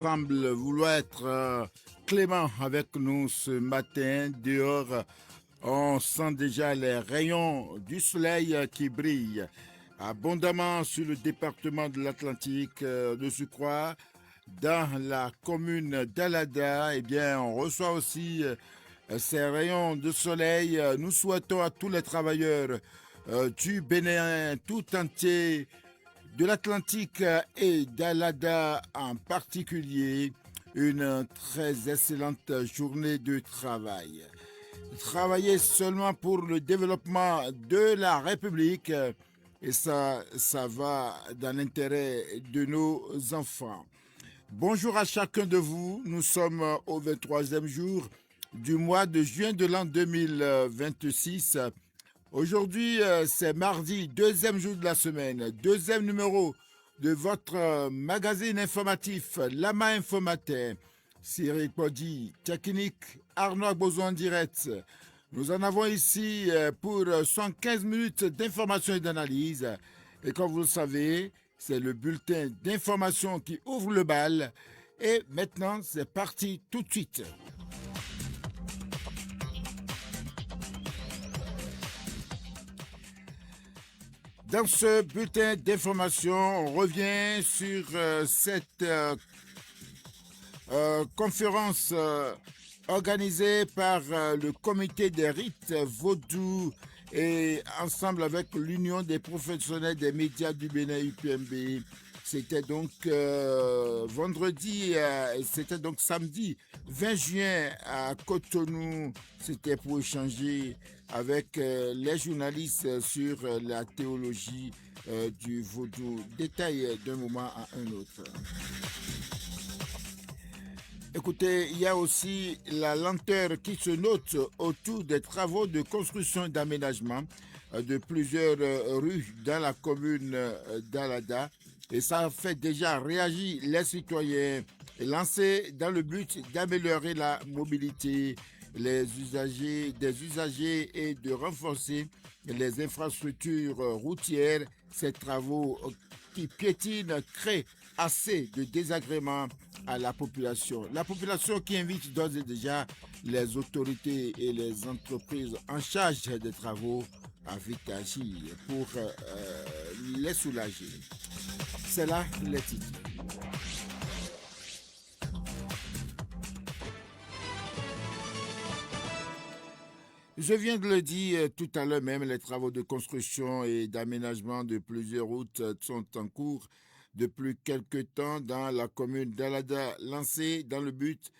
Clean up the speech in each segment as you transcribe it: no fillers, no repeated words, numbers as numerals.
semble vouloir être clément avec nous ce matin. Dehors, on sent déjà les rayons du soleil qui brillent abondamment sur le département de l'Atlantique. De surcroît, dans la commune d'Alada, eh bien, on reçoit aussi ces rayons de soleil. Nous souhaitons à tous les travailleurs du Bénin tout entier, de l'Atlantique et d'Alada en particulier, une très excellente journée de travail. Travailler seulement pour le développement de la République, et ça va dans l'intérêt de nos enfants. Bonjour à chacun de vous. Nous sommes au 23e jour du mois de juin de l'an 2026. Aujourd'hui, c'est mardi, deuxième jour de la semaine, deuxième numéro de votre magazine informatif, Lama Informatin. Cyril Podi, technique, Arnaud Bozo en direct. Nous en avons ici pour 115 minutes d'information et d'analyse. Et comme vous le savez, c'est le bulletin d'information qui ouvre le bal. Et maintenant, c'est parti tout de suite. Dans ce bulletin d'information, on revient sur cette conférence organisée par le comité des rites vaudou et ensemble avec l'Union des professionnels des médias du Bénin UPMB. C'était donc c'était donc samedi 20 juin à Cotonou. C'était pour échanger avec les journalistes sur la théologie du vaudou. Détail d'un moment à un autre. Écoutez, il y a aussi la lenteur qui se note autour des travaux de construction et d'aménagement de plusieurs rues dans la commune d'Alada. Et ça fait déjà réagir les citoyens, lancés dans le but d'améliorer la mobilité des usagers et de renforcer les infrastructures routières. Ces travaux qui piétinent créent assez de désagréments à la population. La population qui invite d'ores et déjà les autorités et les entreprises en charge des travaux à vite agir pour les soulager. C'est là les titres. Je viens de le dire tout à l'heure même, les travaux de construction et d'aménagement de plusieurs routes sont en cours depuis quelques temps dans la commune d'Alada, lancés dans le but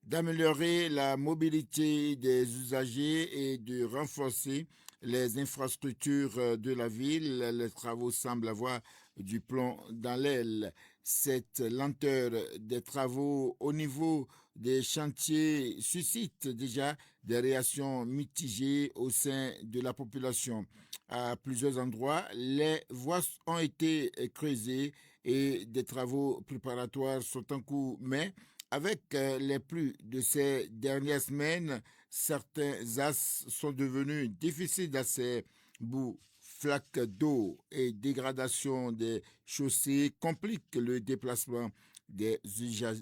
d'améliorer la mobilité des usagers et de renforcer les infrastructures de la ville. Les travaux semblent avoir du plomb dans l'aile. Cette lenteur des travaux au niveau des chantiers suscite déjà des réactions mitigées au sein de la population. À plusieurs endroits, les voies ont été creusées et des travaux préparatoires sont en cours, mais avec les pluies de ces dernières semaines, certains axes sont devenus difficiles d'accès. Boue, flaques d'eau et dégradation des chaussées compliquent le déplacement des usagers.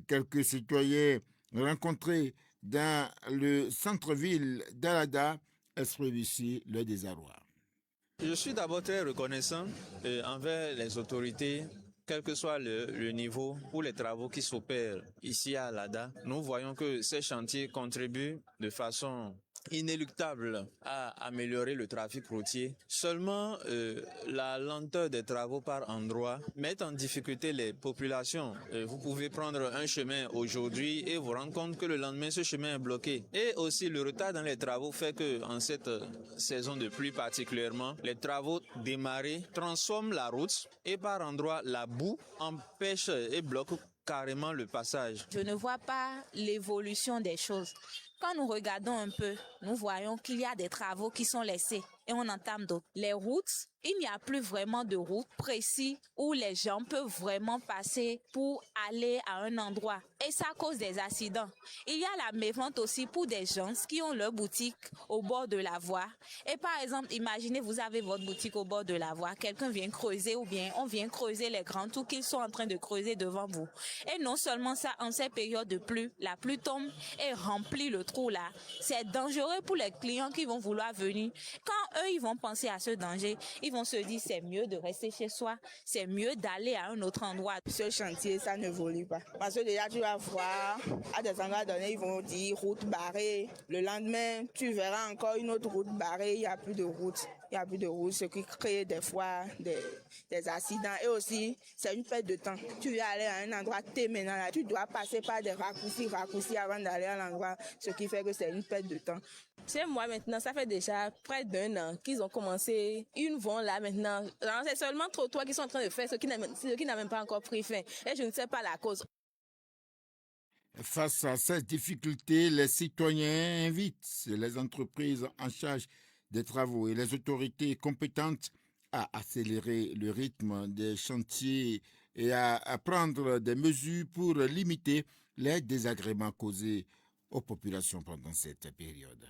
Quelques citoyens rencontrés dans le centre-ville d'Alada expriment ici leur désarroi. Je suis d'abord très reconnaissant envers les autorités, quel que soit le niveau pour les travaux qui s'opèrent ici à Alada. Nous voyons que ces chantiers contribuent de façon inéluctable à améliorer le trafic routier. Seulement, la lenteur des travaux par endroits met en difficulté les populations. Vous pouvez prendre un chemin aujourd'hui et vous rendre compte que le lendemain, ce chemin est bloqué. Et aussi, le retard dans les travaux fait que, en cette saison de pluie particulièrement, les travaux démarrés transforment la route et par endroits, la boue empêche et bloque carrément le passage. Je ne vois pas l'évolution des choses. Quand nous regardons un peu, nous voyons qu'il y a des travaux qui sont laissés et on entame d'autres. Les routes il n'y a plus vraiment de route précise où les gens peuvent vraiment passer pour aller à un endroit. Et ça cause des accidents. Il y a la mévente aussi pour des gens qui ont leur boutique au bord de la voie. Et par exemple, imaginez, vous avez votre boutique au bord de la voie, quelqu'un vient creuser ou bien on vient creuser les grands trous qu'ils sont en train de creuser devant vous. Et non seulement ça, en ces périodes de pluie, la pluie tombe et remplit le trou là. C'est dangereux pour les clients qui vont vouloir venir. Quand eux, ils vont penser à ce danger, ils vont se dire c'est mieux de rester chez soi, c'est mieux d'aller à un autre endroit. Ce chantier, ça n'évolue pas. Parce que déjà, tu vas voir, à des endroits donnés, ils vont dire route barrée. Le lendemain, tu verras encore une autre route barrée, il n'y a plus de route. Il n'y a plus de route, ce qui crée des fois des accidents. Et aussi, c'est une perte de temps. Tu vas aller à un endroit T maintenant, là, tu dois passer par des raccourcis avant d'aller à l'endroit, ce qui fait que c'est une perte de temps. Chez moi maintenant, ça fait déjà près d'1 an qu'ils ont commencé. Ils vont là maintenant. C'est seulement trottoirs qui sont en train de faire ce qui n'a même pas encore pris fin. Et je ne sais pas la cause. Face à ces difficultés, les citoyens invitent les entreprises en charge des travaux et les autorités compétentes à accélérer le rythme des chantiers et à prendre des mesures pour limiter les désagréments causés aux populations pendant cette période.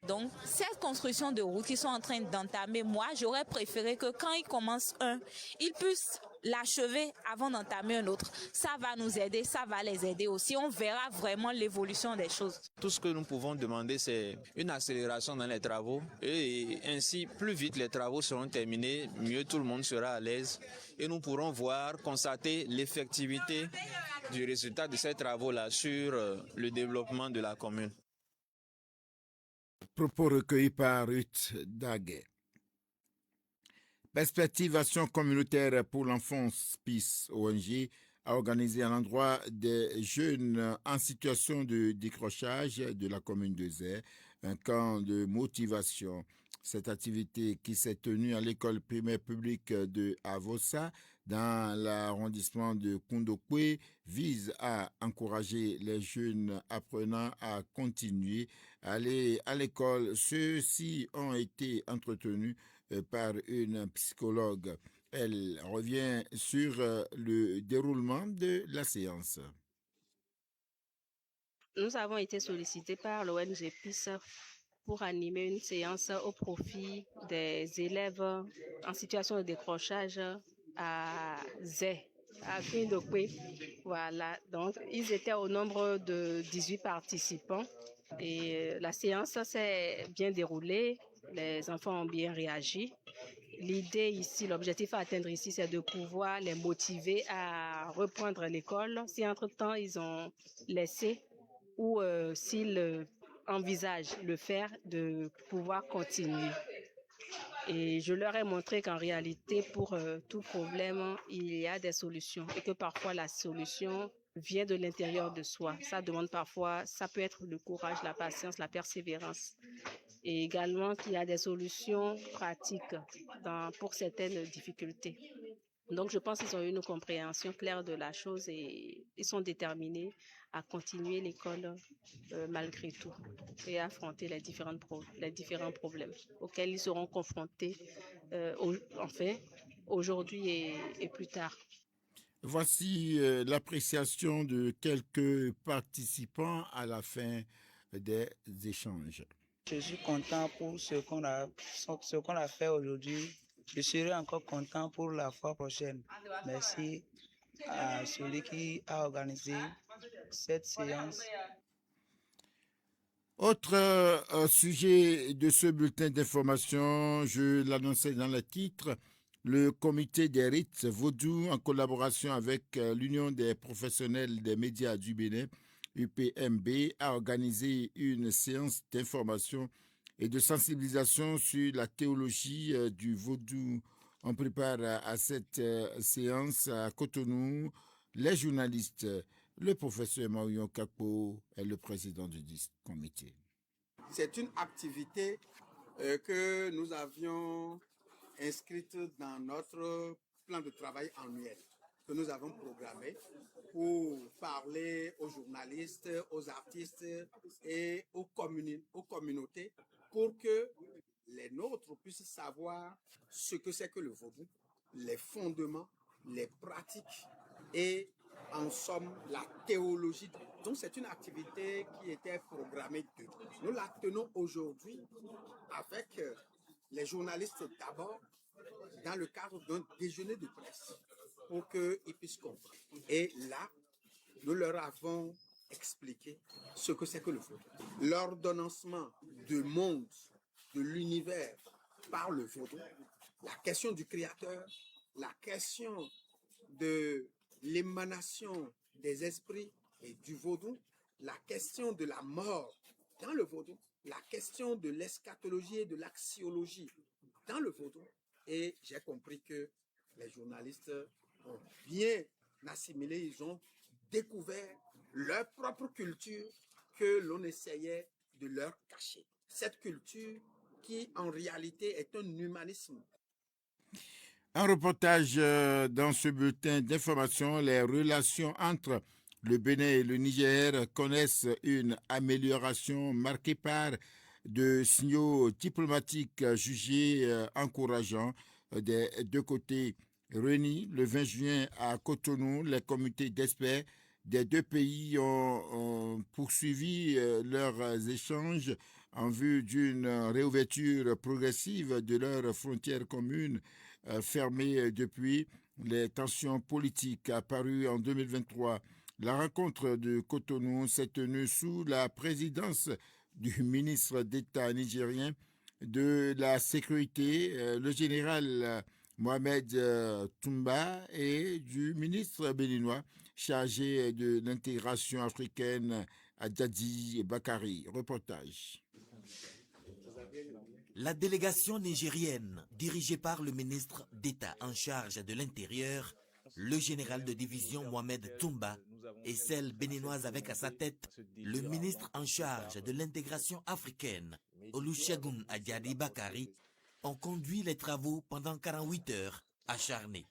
Donc, cette construction de routes qu'ils sont en train d'entamer, moi, j'aurais préféré que quand ils commencent un, ils puissent l'achever avant d'entamer un autre. Ça va nous aider, ça va les aider aussi. On verra vraiment l'évolution des choses. Tout ce que nous pouvons demander, c'est une accélération dans les travaux. Et ainsi, plus vite les travaux seront terminés, mieux tout le monde sera à l'aise. Et nous pourrons voir, constater l'effectivité du résultat de ces travaux-là sur le développement de la commune. Propos recueillis par Ruth Daguet. Perspective Action communautaire pour l'enfance, PIS ONG, a organisé à l'endroit des jeunes en situation de décrochage de la commune de Zé un camp de motivation. Cette activité qui s'est tenue à l'école primaire publique de Avossa dans l'arrondissement de Kondokwe vise à encourager les jeunes apprenants à continuer à aller à l'école. Ceux-ci ont été entretenus par une psychologue. Elle revient sur le déroulement de la séance. Nous avons été sollicités par l'ONG PIS pour animer une séance au profit des élèves en situation de décrochage à Zé, à Kondokwe. Voilà, donc ils étaient au nombre de 18 participants et la séance s'est bien déroulée. Les enfants ont bien réagi. L'idée ici, l'objectif à atteindre ici, c'est de pouvoir les motiver à reprendre l'école. Si entre-temps, ils ont laissé ou s'ils envisagent le faire, de pouvoir continuer. Et je leur ai montré qu'en réalité, pour tout problème, il y a des solutions et que parfois la solution vient de l'intérieur de soi. Ça demande parfois, ça peut être le courage, la patience, la persévérance. Et également qu'il y a des solutions pratiques pour certaines difficultés. Donc, je pense qu'ils ont eu une compréhension claire de la chose et ils sont déterminés à continuer l'école malgré tout et à affronter les différents problèmes auxquels ils seront confrontés aujourd'hui et plus tard. Voici l'appréciation de quelques participants à la fin des échanges. Je suis content pour ce qu'on a fait aujourd'hui. Je serai encore content pour la fois prochaine. Merci à celui qui a organisé cette séance. Autre sujet de ce bulletin d'information, je l'annonçais dans le titre, le comité des rites Vodou, en collaboration avec l'Union des professionnels des médias du Bénin, UPMB, a organisé une séance d'information et de sensibilisation sur la théologie du vaudou. On prépare à cette séance à Cotonou les journalistes. Le professeur Marion Kakpo est le président du comité. C'est une activité que nous avions inscrite dans notre plan de travail annuel que nous avons programmé pour parler aux journalistes, aux artistes et aux communautés pour que les nôtres puissent savoir ce que c'est que le vaudou, les fondements, les pratiques et en somme la théologie. Donc c'est une activité qui était programmée depuis. Nous la tenons aujourd'hui avec les journalistes d'abord dans le cadre d'un déjeuner de presse pour qu'ils puissent comprendre. Et là, nous leur avons expliqué ce que c'est que le vaudou. L'ordonnancement du monde, de l'univers par le vaudou, la question du créateur, la question de l'émanation des esprits et du vaudou, la question de la mort dans le vaudou, la question de l'eschatologie et de l'axiologie dans le vaudou. Et j'ai compris que les journalistes ont bien assimilé, ils ont découvert leur propre culture que l'on essayait de leur cacher. Cette culture qui en réalité est un humanisme. Un reportage dans ce bulletin d'information. Les relations entre le Bénin et le Niger connaissent une amélioration marquée par de signaux diplomatiques jugés encourageants des deux côtés. Réunis le 20 juin à Cotonou, les comités d'experts des deux pays ont poursuivi leurs échanges en vue d'une réouverture progressive de leurs frontières communes fermées depuis les tensions politiques apparues en 2023. La rencontre de Cotonou s'est tenue sous la présidence du ministre d'État nigérien de la Sécurité, le général Mohamed Toumba, et du ministre béninois chargé de l'intégration africaine, Adjadji Bakari. Reportage. La délégation nigérienne, dirigée par le ministre d'État en charge de l'Intérieur, le général de division Mohamed Toumba, et celle béninoise avec à sa tête le ministre en charge de l'intégration africaine, Olusegun Adjadji Bakari, ont conduit les travaux pendant 48 heures acharnés.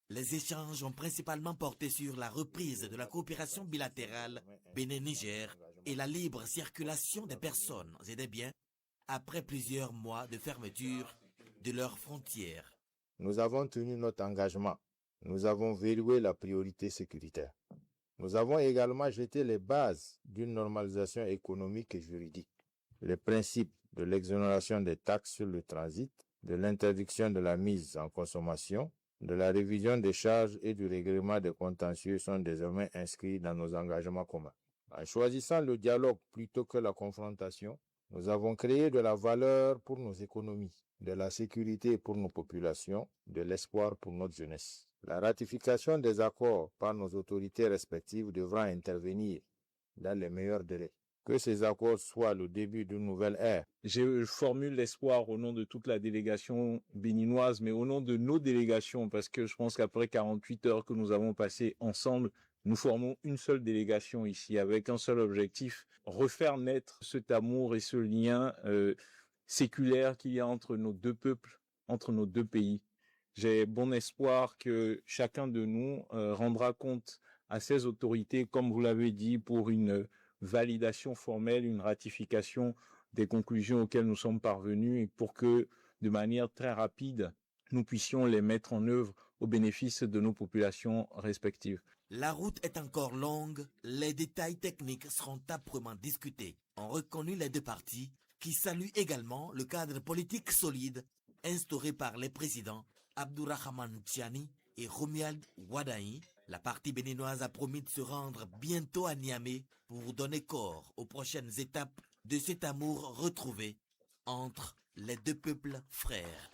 Les échanges ont principalement porté sur la reprise de la coopération bilatérale Bénin-Niger et la libre circulation des personnes et des biens après plusieurs mois de fermeture de leurs frontières. Nous avons tenu notre engagement. Nous avons verrouillé la priorité sécuritaire. Nous avons également jeté les bases d'une normalisation économique et juridique. Les principes de l'exonération des taxes sur le transit, de l'interdiction de la mise en consommation, de la révision des charges et du règlement des contentieux sont désormais inscrits dans nos engagements communs. En choisissant le dialogue plutôt que la confrontation, nous avons créé de la valeur pour nos économies, de la sécurité pour nos populations, de l'espoir pour notre jeunesse. La ratification des accords par nos autorités respectives devra intervenir dans les meilleurs délais. Que ces accords soient le début d'une nouvelle ère. Je formule l'espoir au nom de toute la délégation béninoise, mais au nom de nos délégations, parce que je pense qu'après 48 heures que nous avons passées ensemble, nous formons une seule délégation ici, avec un seul objectif, refaire naître cet amour et ce lien séculaire qu'il y a entre nos deux peuples, entre nos deux pays. J'ai bon espoir que chacun de nous rendra compte à ces autorités, comme vous l'avez dit, pour une validation formelle, une ratification des conclusions auxquelles nous sommes parvenus et pour que, de manière très rapide, nous puissions les mettre en œuvre au bénéfice de nos populations respectives. La route est encore longue, les détails techniques seront âprement discutés. On reconnaît les deux parties qui saluent également le cadre politique solide instauré par les présidents Abdourahmane Tiani et Romuald Wadaï. La partie béninoise a promis de se rendre bientôt à Niamey pour donner corps aux prochaines étapes de cet amour retrouvé entre les deux peuples frères.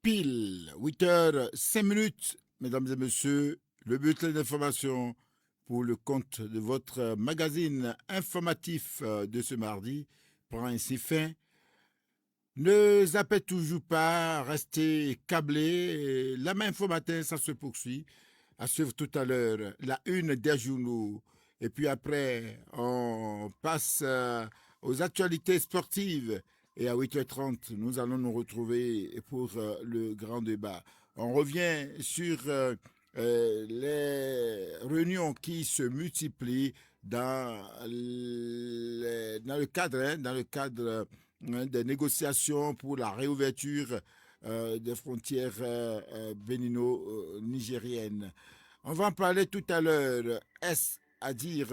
Pile, 8h05, mesdames et messieurs, le bulletin d'information pour le compte de votre magazine informatif de ce mardi prend ainsi fin. Ne zappez toujours pas, restez câblés. La main info matin, ça se poursuit. À suivre tout à l'heure, la une des journaux. Et puis après, on passe aux actualités sportives. Et à 8h30, nous allons nous retrouver pour le grand débat. On revient sur les réunions qui se multiplient dans le cadre des négociations pour la réouverture des frontières bénino-nigériennes. On va en parler tout à l'heure. Est-ce à dire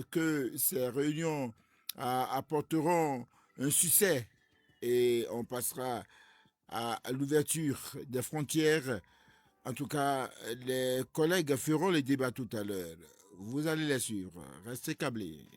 que ces réunions apporteront un succès et on passera à l'ouverture des frontières? En tout cas, les collègues feront les débats tout à l'heure. Vous allez les suivre. Restez câblés.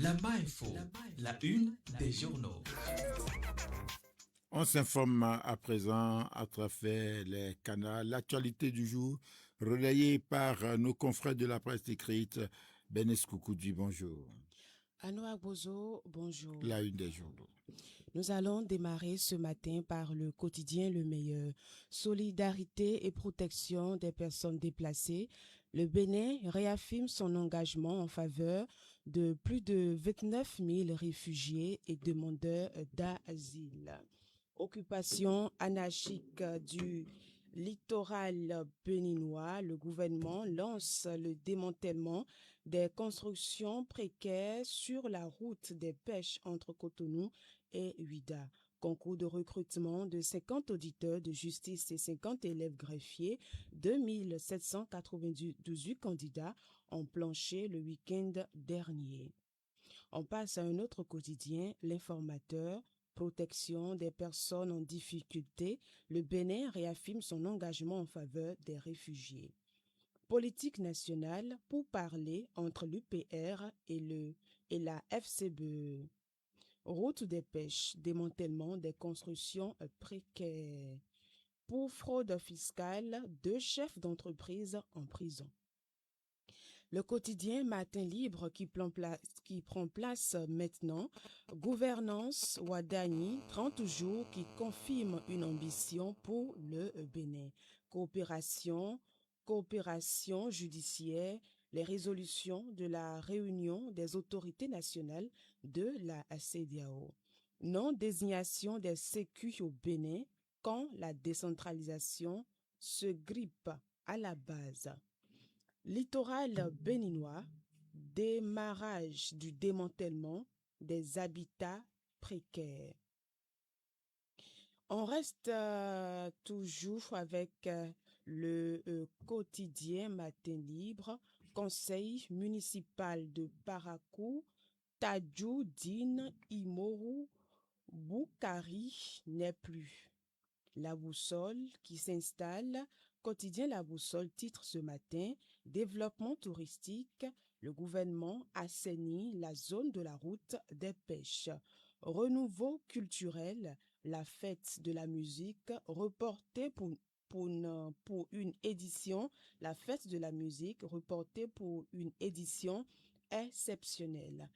La Info, la une des journaux. On s'informe à présent à travers les canaux. L'actualité du jour, relayée par nos confrères de la presse écrite. Benes Koukoudi, bonjour. Anoa Bozo, bonjour. La une des journaux. Nous allons démarrer ce matin par le quotidien Le Meilleur. Solidarité et protection des personnes déplacées. Le Bénin réaffirme son engagement en faveur de plus de 29 000 réfugiés et demandeurs d'asile. Occupation anarchique du littoral béninois, le gouvernement lance le démantèlement des constructions précaires sur la route des pêches entre Cotonou et Ouidah. Concours de recrutement de 50 auditeurs de justice et 50 élèves greffiers, 2798 candidats ont planché le week-end dernier. On passe à un autre quotidien, L'Informateur. Protection des personnes en difficulté, le Bénin réaffirme son engagement en faveur des réfugiés. Politique nationale pour parler entre l'UPR et la FCBE. Route des pêches, démantèlement des constructions précaires. Pour fraude fiscale, 2 chefs d'entreprise en prison. Le quotidien Matin Libre qui prend place maintenant. Gouvernance Wadani, 30 jours qui confirme une ambition pour le Bénin. Coopération judiciaire, les résolutions de la réunion des autorités nationales de la CEDEAO. Non-désignation des sécu au Bénin quand la décentralisation se grippe à la base. Littoral béninois, démarrage du démantèlement des habitats précaires. On reste toujours avec le quotidien Matin Libre. Conseil municipal de Parakou, Tadjoudine Imoru Boukari n'est plus. La boussole qui s'installe. Quotidien La Boussole titre ce matin « Développement touristique, le gouvernement assainit la zone de la route des pêches. Renouveau culturel, la fête de la musique reportée pour une édition. La fête de la musique reportée pour une édition exceptionnelle.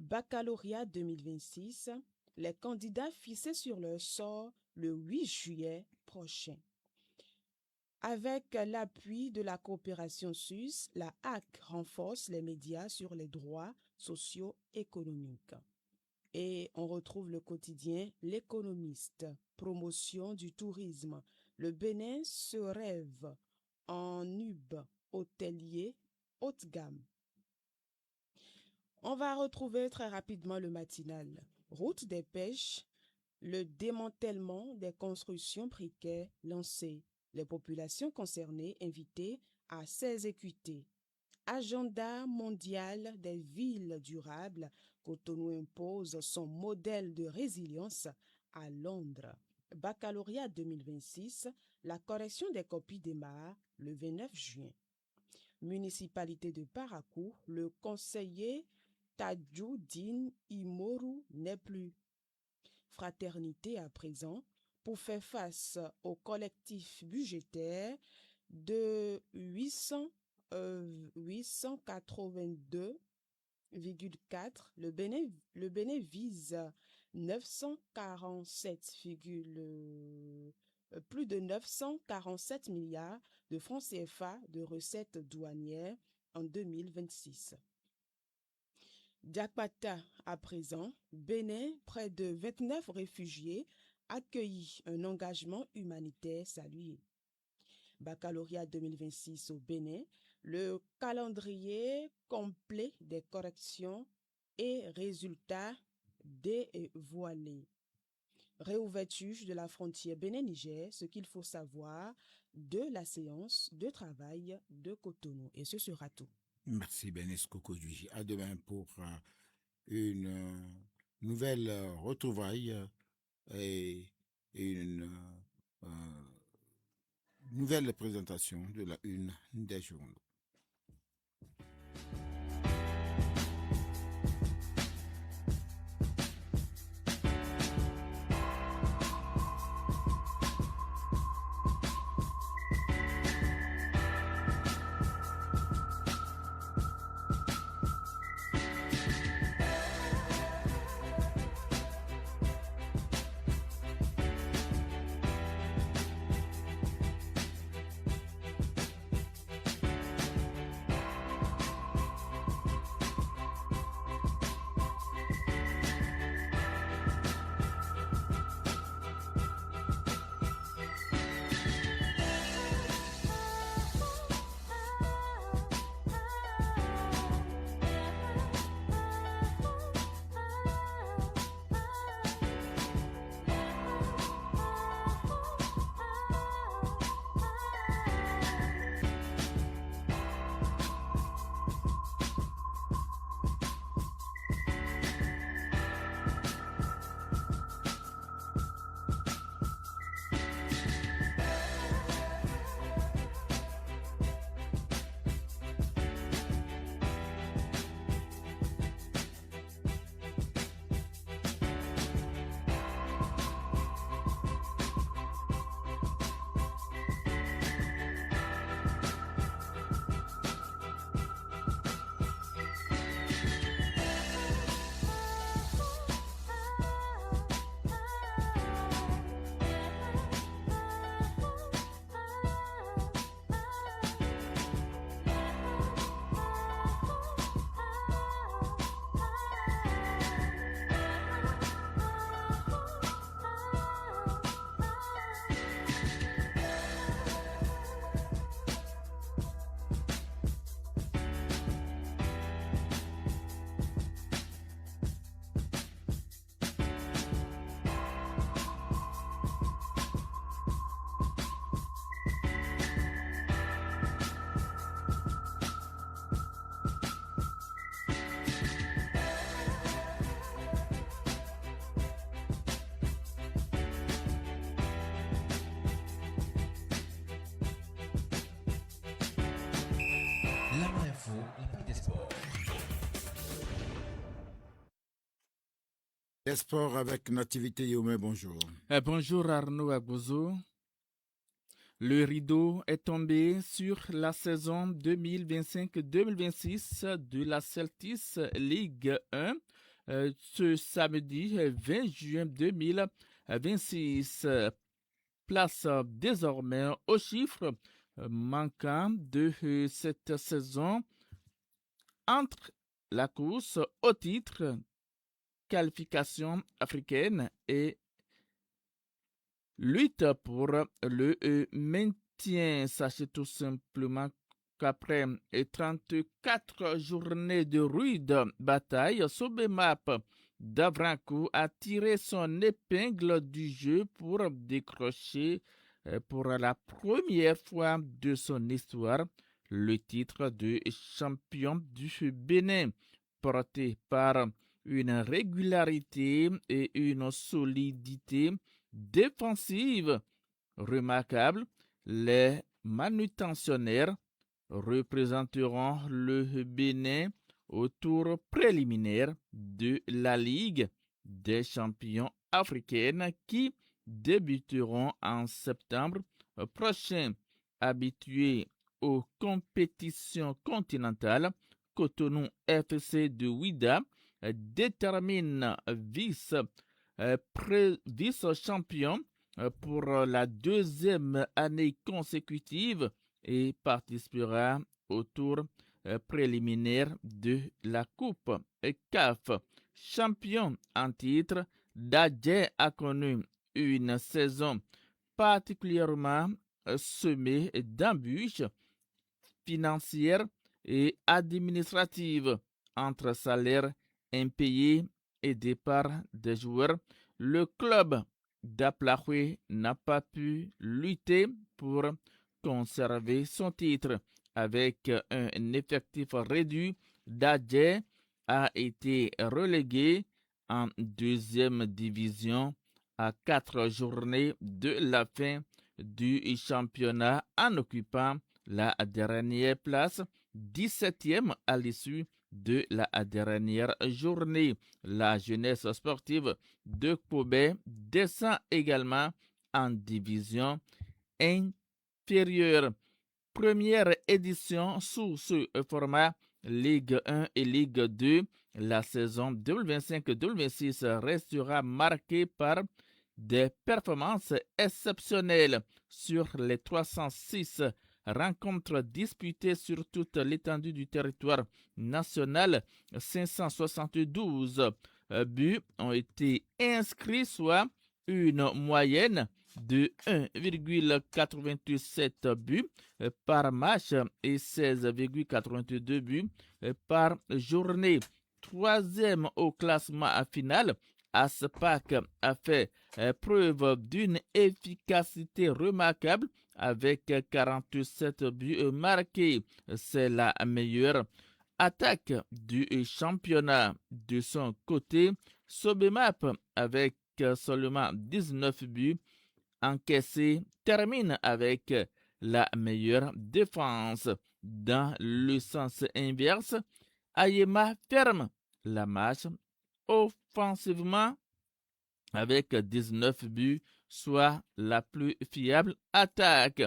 Baccalauréat 2026, les candidats fixés sur leur sort le 8 juillet prochain. Avec l'appui de la coopération suisse, la HAC renforce les médias sur les droits socio-économiques. Et on retrouve le quotidien L'Économiste, promotion du tourisme. Le Bénin se rêve en hub hôtelier haute gamme. On va retrouver très rapidement le matinal. Route des pêches, le démantèlement des constructions précaires lancé. Les populations concernées invitées à s'exécuter. Agenda mondial des villes durables, Cotonou impose son modèle de résilience à Londres. Baccalauréat 2026, la correction des copies démarre le 29 juin. Municipalité de Parakou, le conseiller Tadjoudine Imoru n'est plus. Fraternité à présent, pour faire face au collectif budgétaire de 882,4, le Bénin vise plus de 947 milliards de francs CFA de recettes douanières en 2026. Diakpata à présent, Bénin, près de 29 réfugiés accueillis, un engagement humanitaire salué. Baccalauréat 2026 au Bénin, le calendrier complet des corrections et résultats dévoilés. Réouverture de la frontière Bénin-Niger, ce qu'il faut savoir de la séance de travail de Cotonou. Et ce sera tout. Merci Benes Koukoudi. À demain pour une nouvelle retrouvaille et une nouvelle présentation de la une des journaux. Les sports avec Nativité Yomé, bonjour. Bonjour Arnaud Agbozo. Le rideau est tombé sur la saison 2025-2026 de la Celtics Ligue 1 ce samedi 20 juin 2026. Place désormais aux chiffres manquants de cette saison entre la course au titre, qualification africaine et lutte pour le maintien. Sachez tout simplement qu'après 34 journées de rude bataille, Sobemap Davrankou a tiré son épingle du jeu pour décrocher pour la première fois de son histoire le titre de champion du Bénin, porté par une régularité et une solidité défensive remarquable. Les manutentionnaires représenteront le Bénin au tour préliminaire de la Ligue des champions africaine qui débuteront en septembre prochain. Habitués aux compétitions continentales, Cotonou FC de Ouida détermine vice-champion pour la deuxième année consécutive et participera au tour préliminaire de la Coupe CAF. Champion en titre, Dadje a connu une saison particulièrement semée d'embûches financières et administratives entre salaires impayés et départ des joueurs. Le club d'Aplahoué n'a pas pu lutter pour conserver son titre. Avec un effectif réduit, Dadje a été relégué en deuxième division à 4 journées de la fin du championnat en occupant la dernière place, 17e à l'issue de la dernière journée. La jeunesse sportive de Kobe descend également en division inférieure. Première édition sous ce format Ligue 1 et Ligue 2. La saison 2025-2026 restera marquée par des performances exceptionnelles sur les 306 rencontres disputées sur toute l'étendue du territoire national. 572 buts ont été inscrits, soit une moyenne de 1,87 buts par match et 16,82 buts par journée. Troisième au classement final, Aspac a fait preuve d'une efficacité remarquable avec 47 buts marqués. C'est la meilleure attaque du championnat. De son côté, Sobemap, avec seulement 19 buts encaissés, termine avec la meilleure défense. Dans le sens inverse, Ayema ferme la marche offensivement avec 19 buts, soit la plus fiable attaque.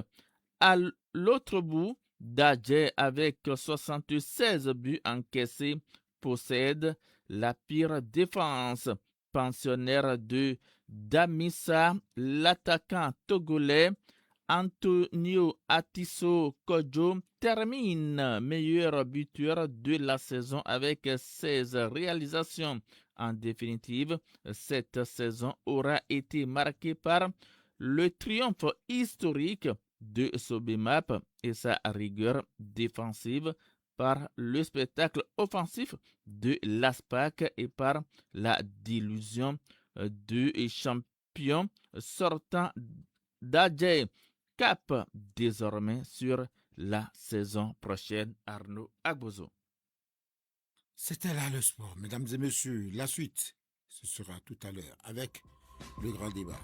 À l'autre bout, Dadje, avec 76 buts encaissés, possède la pire défense. Pensionnaire de Damissa, l'attaquant togolais Antonio Atisso Kodjo termine meilleur buteur de la saison avec 16 réalisations. En définitive, cette saison aura été marquée par le triomphe historique de Sobemap et sa rigueur défensive, par le spectacle offensif de l'ASPAC et par la délusion du champion sortant Dadje. Cap désormais sur la saison prochaine. Arnaud Agbozo. C'était là le sport, mesdames et messieurs. La suite, ce sera tout à l'heure avec le grand débat.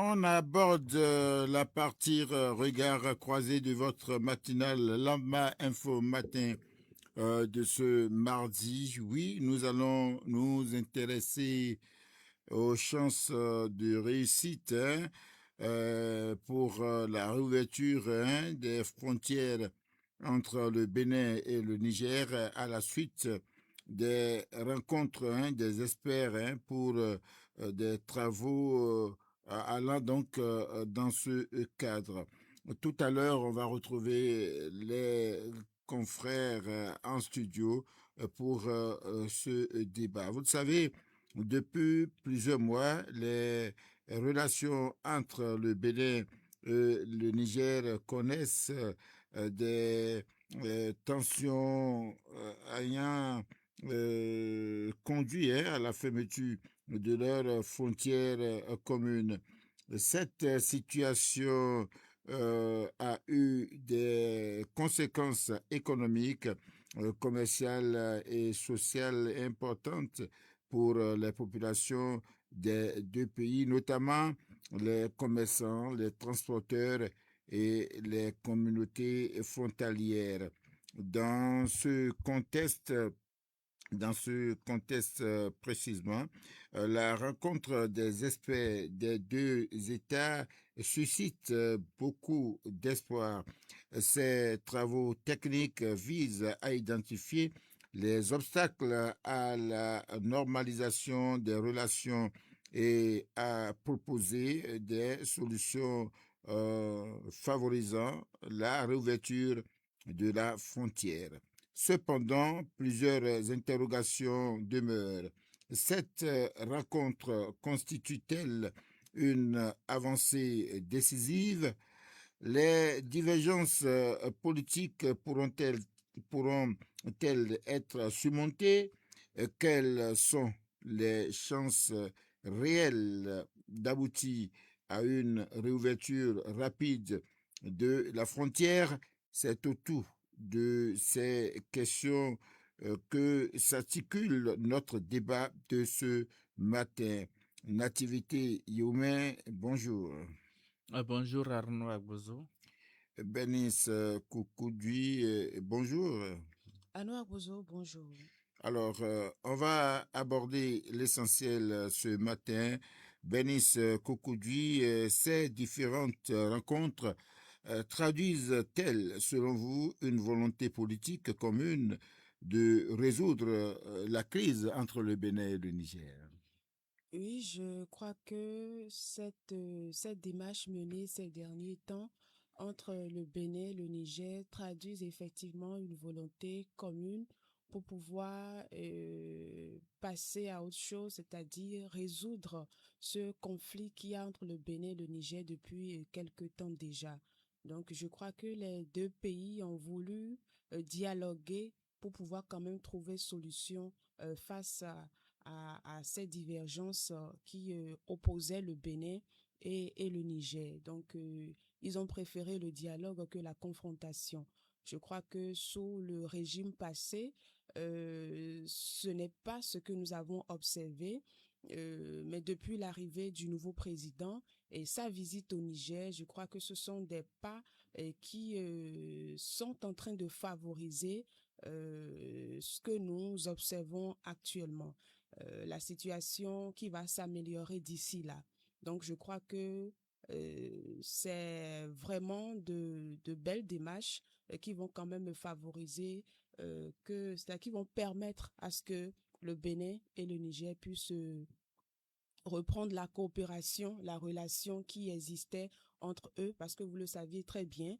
On aborde la partie regard croisé de votre matinale Lambda Info Matin de ce mardi. Oui, nous allons nous intéresser aux chances de réussite pour la réouverture des frontières entre le Bénin et le Niger à la suite des rencontres des experts pour des travaux allant donc dans ce cadre. Tout à l'heure, on va retrouver les confrères en studio pour ce débat. Vous le savez, depuis plusieurs mois, les relations entre le Bénin et le Niger connaissent des tensions ayant conduit à la fermeture de leurs frontières communes. Cette situation a eu des conséquences économiques, commerciales et sociales importantes pour les populations des deux pays, notamment les commerçants, les transporteurs et les communautés frontalières. Dans ce contexte précisément, la rencontre des experts des deux États suscite beaucoup d'espoir. Ces travaux techniques visent à identifier les obstacles à la normalisation des relations et à proposer des solutions favorisant la réouverture de la frontière. Cependant, plusieurs interrogations demeurent. Cette rencontre constitue-t-elle une avancée décisive? Les divergences politiques pourront-elles être surmontées? Quelles sont les chances réelles d'aboutir à une réouverture rapide de la frontière? C'est autour de ces questions que s'articule notre débat de ce matin. Nativité Youmé, bonjour. Bonjour Arnaud Agbozo. Bénis Koukoudui, bonjour. Arnaud Agbozo, bonjour. Alors, on va aborder l'essentiel ce matin. Bénis Koukoudui, ces différentes rencontres traduisent-elles, selon vous, une volonté politique commune de résoudre la crise entre le Bénin et le Niger? Oui, je crois que cette démarche menée ces derniers temps entre le Bénin et le Niger traduisent effectivement une volonté commune pour pouvoir passer à autre chose, c'est-à-dire résoudre ce conflit qu'il y a entre le Bénin et le Niger depuis quelque temps déjà. Donc, je crois que les deux pays ont voulu dialoguer pour pouvoir quand même trouver solution face à ces divergences qui opposaient le Bénin et le Niger. Donc, ils ont préféré le dialogue que la confrontation. Je crois que sous le régime passé, ce n'est pas ce que nous avons observé. Mais depuis l'arrivée du nouveau président et sa visite au Niger, je crois que ce sont des pas qui sont en train de favoriser ce que nous observons actuellement. La situation qui va s'améliorer d'ici là. Donc, je crois que c'est vraiment de belles démarches qui vont quand même favoriser, qui vont permettre à ce que le Bénin et le Niger puissent reprendre la coopération, la relation qui existait entre eux, parce que vous le saviez très bien,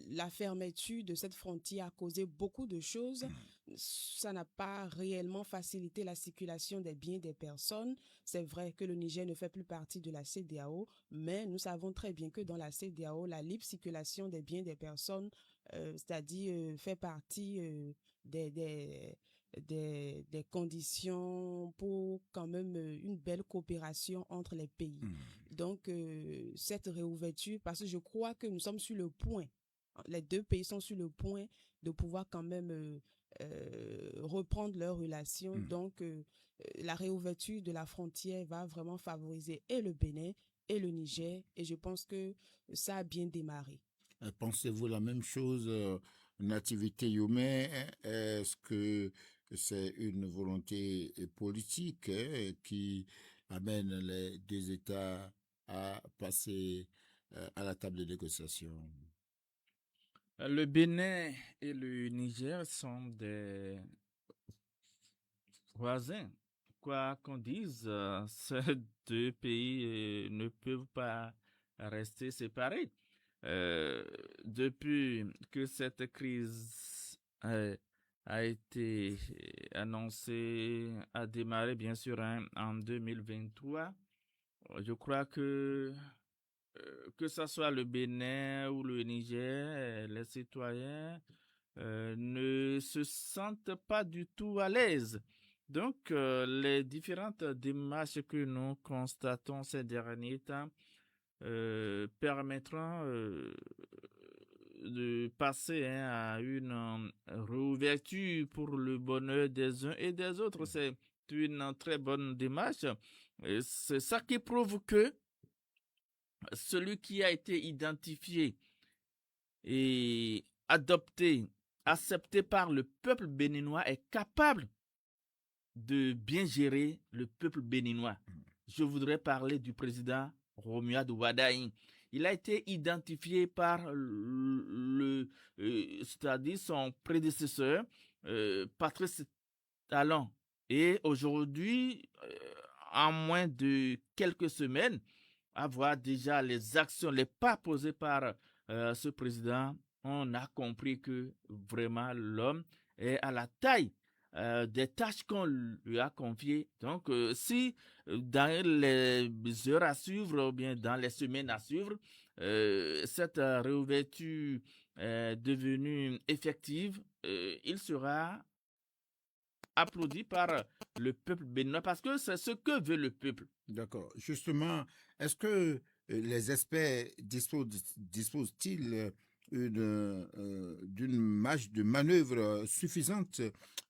la fermeture de cette frontière a causé beaucoup de choses. Ça n'a pas réellement facilité la circulation des biens des personnes. C'est vrai que le Niger ne fait plus partie de la CEDEAO, mais nous savons très bien que dans la CEDEAO, la libre circulation des biens des personnes, c'est-à-dire fait partie des conditions pour quand même une belle coopération entre les pays. Donc, cette réouverture, parce que je crois que nous sommes sur le point, les deux pays sont sur le point de pouvoir quand même reprendre leurs relations. Donc, la réouverture de la frontière va vraiment favoriser et le Bénin et le Niger. Et je pense que ça a bien démarré. Pensez-vous la même chose, Nativité Youmé? Est-ce que c'est une volonté politique qui amène les deux États à passer à la table de négociation? Le Bénin et le Niger sont des voisins. Quoi qu'on dise, ces deux pays ne peuvent pas rester séparés. Euh, Depuis que cette crise a été annoncée, a démarré bien sûr en 2023, je crois que ce soit le Bénin ou le Niger, les citoyens ne se sentent pas du tout à l'aise. Donc, les différentes démarches que nous constatons ces derniers temps permettront de passer à une réouverture pour le bonheur des uns et des autres. C'est une très bonne démarche. Et c'est ça qui prouve que celui qui a été identifié et adopté, accepté par le peuple béninois est capable de bien gérer le peuple béninois. Je voudrais parler du président Romuald Wadaï. Il a été identifié par c'est-à-dire son prédécesseur, Patrice Talon. Et aujourd'hui, en moins de quelques semaines, avoir déjà les actions, les pas posés par ce président, on a compris que vraiment l'homme est à la taille des tâches qu'on lui a confiées. Donc, si dans les heures à suivre ou bien dans les semaines à suivre, cette réouverture est devenue effective, il sera applaudi par le peuple béninois parce que c'est ce que veut le peuple. D'accord. Justement, est-ce que les experts disposent-ils d'une marge de manœuvre suffisante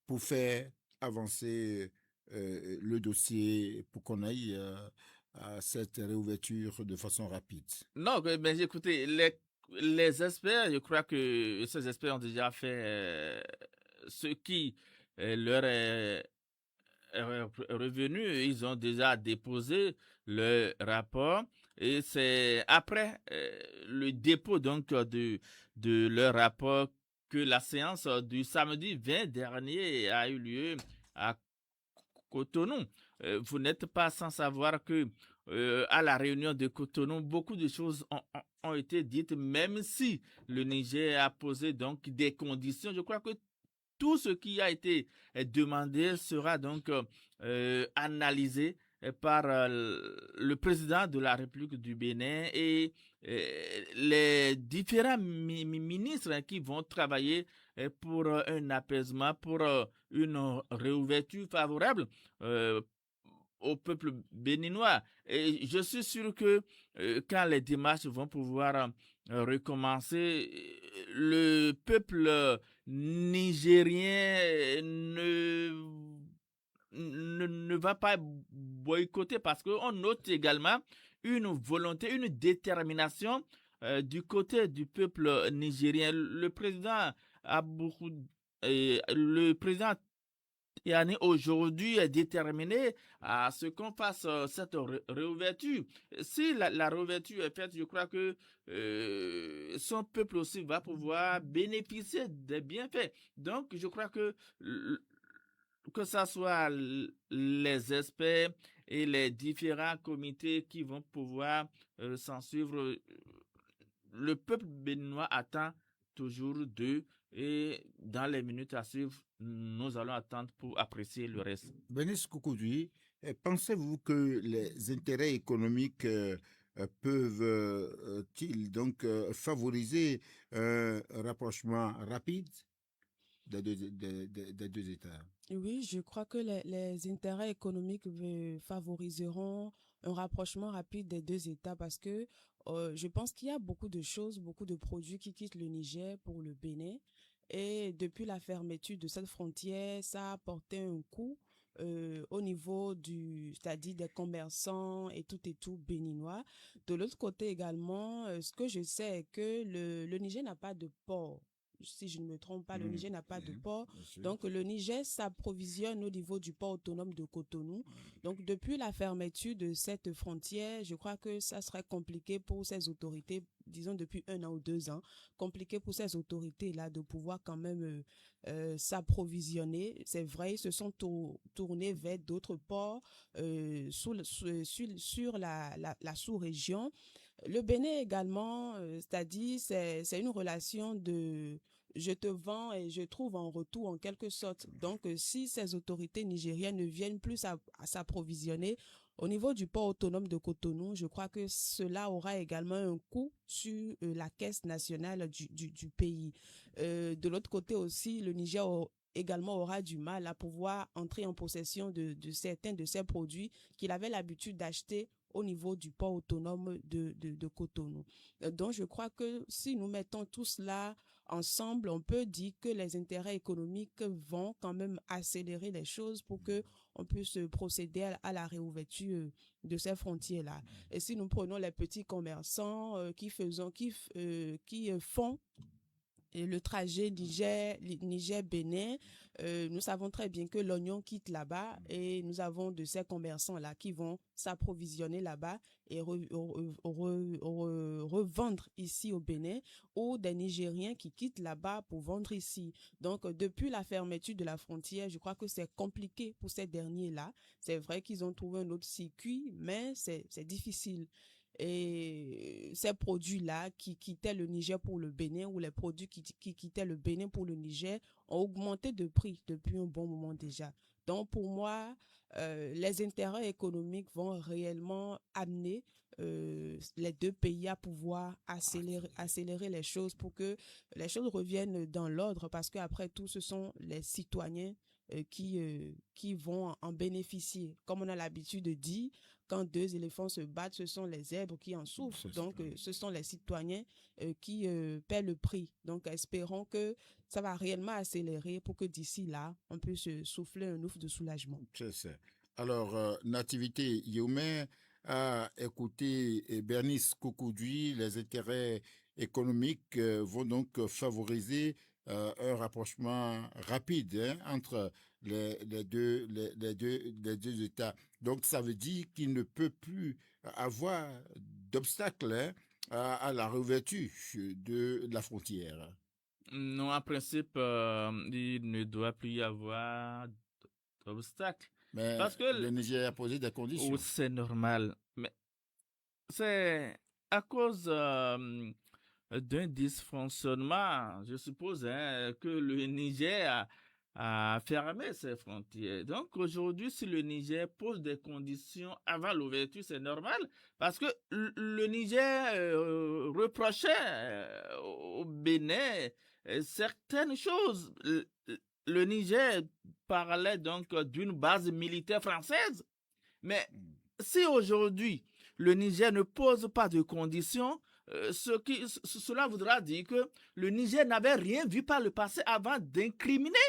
pour faire avancer le dossier pour qu'on aille à cette réouverture de façon rapide? Non, mais écoutez, les experts, je crois que ces experts ont déjà fait ce qui leur est revenu. Ils ont déjà déposé le rapport et c'est après le dépôt donc de leur rapport que la séance du samedi 20 dernier a eu lieu à Cotonou. Vous n'êtes pas sans savoir que à la réunion de Cotonou, beaucoup de choses ont été dites, même si le Niger a posé donc des conditions. Je crois que tout ce qui a été demandé sera donc analysé par le président de la République du Bénin et les différents ministres qui vont travailler pour un apaisement, pour une réouverture favorable au peuple béninois. Et je suis sûr que quand les démarches vont pouvoir recommencer, le peuple nigérien ne va pas boycotter parce qu'on note également une volonté, une détermination du côté du peuple nigérien. Le président le président Yanné aujourd'hui est déterminé à ce qu'on fasse cette réouverture. Si la réouverture est faite, je crois que son peuple aussi va pouvoir bénéficier des bienfaits. Donc, je crois que ce soit les experts et les différents comités qui vont pouvoir s'en suivre, le peuple béninois attend toujours d'eux. Et dans les minutes à suivre, nous allons attendre pour apprécier le reste. Bénis Koukoudji, pensez-vous que les intérêts économiques peuvent-ils donc favoriser un rapprochement rapide des deux États? Oui, je crois que les intérêts économiques favoriseront un rapprochement rapide des deux États parce que je pense qu'il y a beaucoup de choses, beaucoup de produits qui quittent le Niger pour le Bénin. Et depuis la fermeture de cette frontière, ça a apporté un coût au niveau c'est-à-dire des commerçants et tout béninois. De l'autre côté également, ce que je sais est que le Niger n'a pas de port. Si je ne me trompe pas, le Niger n'a pas de port. Donc, le Niger s'approvisionne au niveau du port autonome de Cotonou. Donc, depuis la fermeture de cette frontière, je crois que ça serait compliqué pour ces autorités, disons depuis 1 an ou 2 ans, compliqué pour ces autorités-là de pouvoir quand même s'approvisionner. C'est vrai, ils se sont tournés vers d'autres ports sur la sous-région. Le Bénin également, c'est-à-dire c'est une relation de je te vends et je trouve en retour en quelque sorte. Donc, si ces autorités nigériennes ne viennent plus à s'approvisionner au niveau du port autonome de Cotonou, je crois que cela aura également un coût sur la caisse nationale du pays. De l'autre côté aussi, le Niger également aura du mal à pouvoir entrer en possession de certains de ces produits qu'il avait l'habitude d'acheter au niveau du port autonome de Cotonou. Donc, je crois que si nous mettons tout cela ensemble, on peut dire que les intérêts économiques vont quand même accélérer les choses pour que on puisse procéder à la réouverture de ces frontières-là. Et si nous prenons les petits commerçants qui font et le trajet Niger-Bénin, nous savons très bien que l'oignon quitte là-bas et nous avons de ces commerçants-là qui vont s'approvisionner là-bas et revendre ici au Bénin, ou des Nigériens qui quittent là-bas pour vendre ici. Donc, depuis la fermeture de la frontière, je crois que c'est compliqué pour ces derniers-là. C'est vrai qu'ils ont trouvé un autre circuit, mais c'est difficile. Et ces produits-là qui quittaient le Niger pour le Bénin, ou les produits qui quittaient le Bénin pour le Niger, ont augmenté de prix depuis un bon moment déjà. Donc pour moi, les intérêts économiques vont réellement amener les deux pays à pouvoir accélérer les choses pour que les choses reviennent dans l'ordre, parce qu'après tout, ce sont les citoyens qui vont en bénéficier. Comme on a l'habitude de dire, quand 2 éléphants se battent, ce sont les zèbres qui en souffrent. Donc, ce sont les citoyens qui paient le prix. Donc, espérons que ça va réellement accélérer pour que d'ici là, on puisse souffler un ouf de soulagement. C'est ça. Alors, Nativité Yomé a écouté Bernice Kokoudui. Les intérêts économiques vont donc favoriser un rapprochement rapide entre les deux États. Donc, ça veut dire qu'il ne peut plus avoir d'obstacle à la réouverture de la frontière. Non, en principe, il ne doit plus y avoir d'obstacle. Mais parce que le Niger a posé des conditions. Oh, c'est normal. Mais c'est à cause d'un dysfonctionnement, je suppose, que le Niger a fermé ses frontières. Donc aujourd'hui, si le Niger pose des conditions avant l'ouverture, c'est normal, parce que le Niger reprochait au Bénin certaines choses. Le Niger parlait donc d'une base militaire française, mais si aujourd'hui le Niger ne pose pas de conditions, cela voudra dire que le Niger n'avait rien vu par le passé avant d'incriminer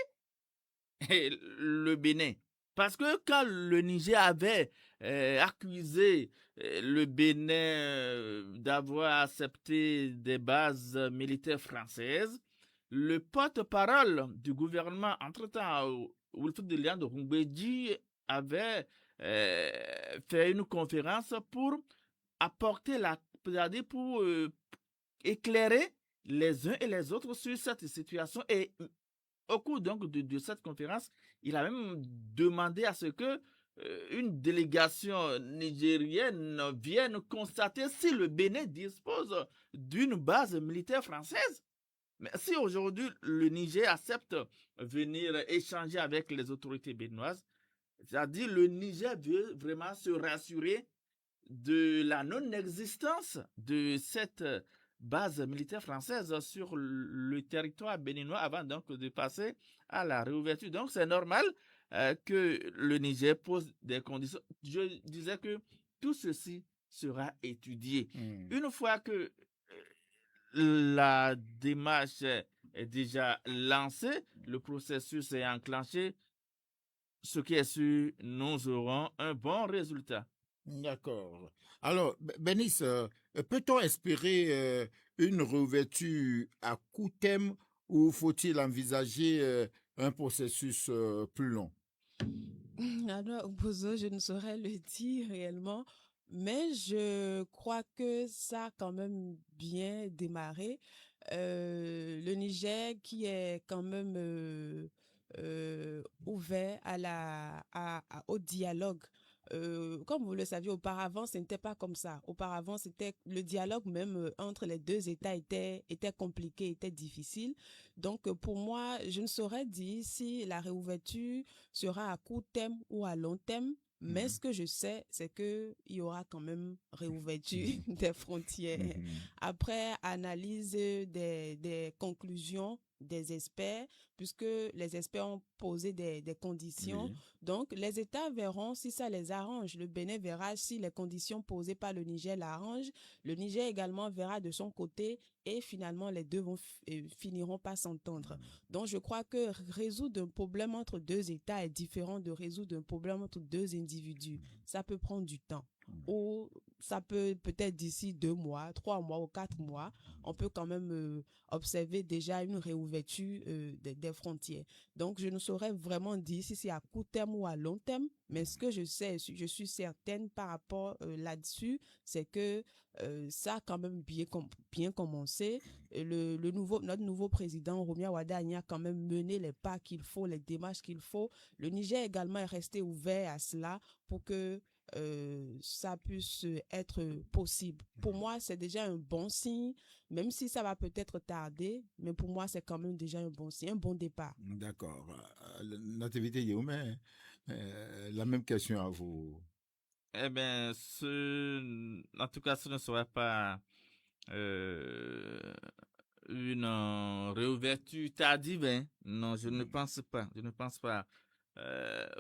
le Bénin. Parce que quand le Niger avait accusé le Bénin d'avoir accepté des bases militaires françaises, le porte-parole du gouvernement, entre-temps, Wilfrid de Rumbedji, avait fait une conférence pour apporter pour éclairer les uns et les autres sur cette situation. Et au cours donc de cette conférence, il a même demandé à ce que une délégation nigérienne vienne constater si le Bénin dispose d'une base militaire française. Mais si aujourd'hui le Niger accepte venir échanger avec les autorités béninoises, c'est-à-dire le Niger veut vraiment se rassurer de la non-existence de cette base militaire française sur le territoire béninois avant donc de passer à la réouverture. Donc c'est normal que le Niger pose des conditions. Je disais que tout ceci sera étudié. Une fois que la démarche est déjà lancée, le processus est enclenché, ce qui est sûr, nous aurons un bon résultat. D'accord. Alors, Bénis, peut-on espérer une réouverture à court terme ou faut-il envisager un processus plus long? Alors, Bozo, je ne saurais le dire réellement, mais je crois que ça a quand même bien démarré. Le Niger qui est quand même ouvert au dialogue. Comme vous le saviez, auparavant, ce n'était pas comme ça. Auparavant, c'était le dialogue même entre les deux États était compliqué, était difficile. Donc, pour moi, je ne saurais dire si la réouverture sera à court terme ou à long terme. Mais ce que je sais, c'est que il y aura quand même réouverture des frontières. Après analyse des conclusions des experts, puisque les experts ont posé des conditions. Oui. Donc, les États verront si ça les arrange. Le Bénin verra si les conditions posées par le Niger l'arrangent. Le Niger également verra de son côté et finalement, les deux finiront par s'entendre. Donc, je crois que résoudre un problème entre deux États est différent de résoudre un problème entre deux individus. Ça peut prendre du temps. Ou ça peut-être d'ici 2 mois, 3 mois ou 4 mois, on peut quand même observer déjà une réouverture des frontières. Donc, je ne saurais vraiment dire si c'est à court terme ou à long terme, mais ce que je sais, je suis certaine par rapport là-dessus, c'est que ça a quand même bien commencé. Notre nouveau président, Romia Wardani, a quand même mené les pas qu'il faut, les démarches qu'il faut. Le Niger également est resté ouvert à cela pour que ça puisse être possible. Pour moi, c'est déjà un bon signe, même si ça va peut-être tarder, mais pour moi, c'est quand même déjà un bon signe, un bon départ. D'accord. Nativité Yéoumé, la même question à vous. Eh bien, en tout cas, ce ne serait pas une réouverture tardive, hein. Non, je ne pense pas. Je ne pense pas.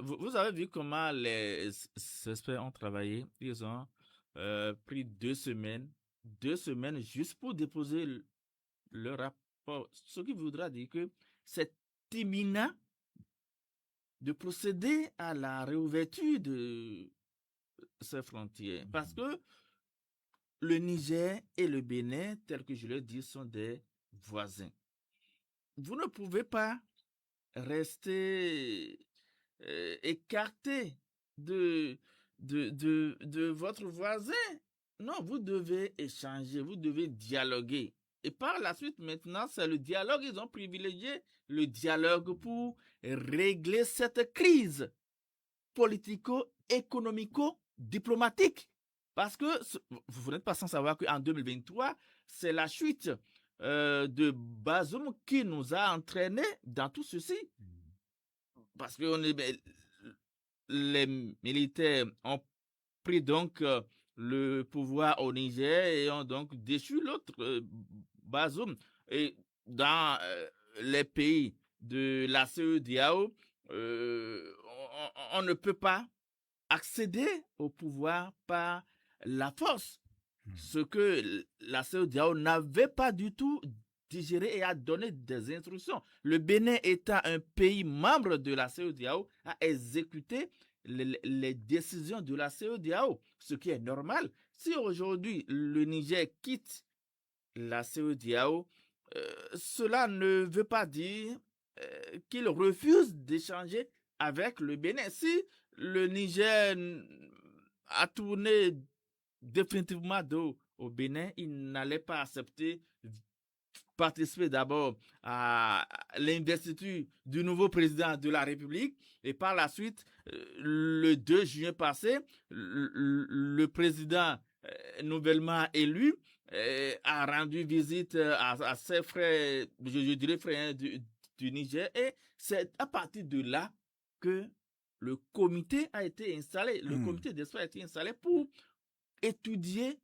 Vous avez vu comment les experts ont travaillé. Ils ont pris 2 semaines. 2 semaines juste pour déposer le rapport. Ce qui voudra dire que c'est imminent de procéder à la réouverture de ces frontières. Parce que le Niger et le Bénin, tel que je le dis, sont des voisins. Vous ne pouvez pas rester écarté de votre voisin. Non, vous devez échanger, vous devez dialoguer. Et par la suite, maintenant, c'est le dialogue. Ils ont privilégié le dialogue pour régler cette crise politico-économico-diplomatique. Parce que vous n'êtes pas sans savoir qu'en 2023, c'est la chute de Bazoum qui nous a entraînés dans tout ceci. Parce que les militaires ont pris donc le pouvoir au Niger et ont donc déchu l'autre Bazoum. Et dans les pays de la CEDEAO, on ne peut pas accéder au pouvoir par la force. Ce que la CEDEAO n'avait pas du tout digéré et a donné des instructions. Le Bénin étant un pays membre de la CEDEAO a exécuté les décisions de la CEDEAO, ce qui est normal. Si aujourd'hui le Niger quitte la CEDEAO, cela ne veut pas dire qu'il refuse d'échanger avec le Bénin. Si le Niger a tourné définitivement dos au Bénin, il n'allait pas accepter participer d'abord à l'investiture du nouveau président de la République et par la suite, le 2 juin passé, le président nouvellement élu a rendu visite à ses frères, je dirais frères du Niger, et c'est à partir de là que le comité a été installé, le comité d'experts a été installé pour étudier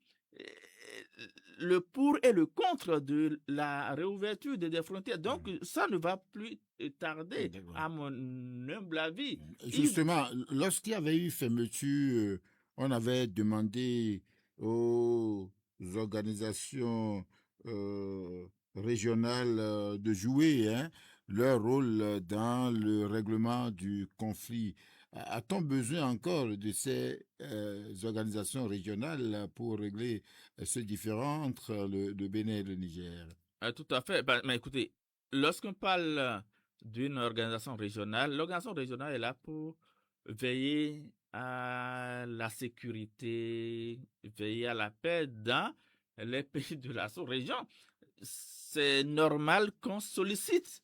le pour et le contre de la réouverture des frontières. Donc, ça ne va plus tarder, à mon humble avis. Justement, lorsqu'il y avait eu fermeture, on avait demandé aux organisations régionales de jouer, hein, leur rôle dans le règlement du conflit. A-t-on besoin encore de ces organisations régionales pour régler ce différend entre le Bénin et le Niger? Tout à fait. Mais écoutez, lorsqu'on parle d'une organisation régionale, l'organisation régionale est là pour veiller à la sécurité, veiller à la paix dans les pays de la sous-région. C'est normal qu'on sollicite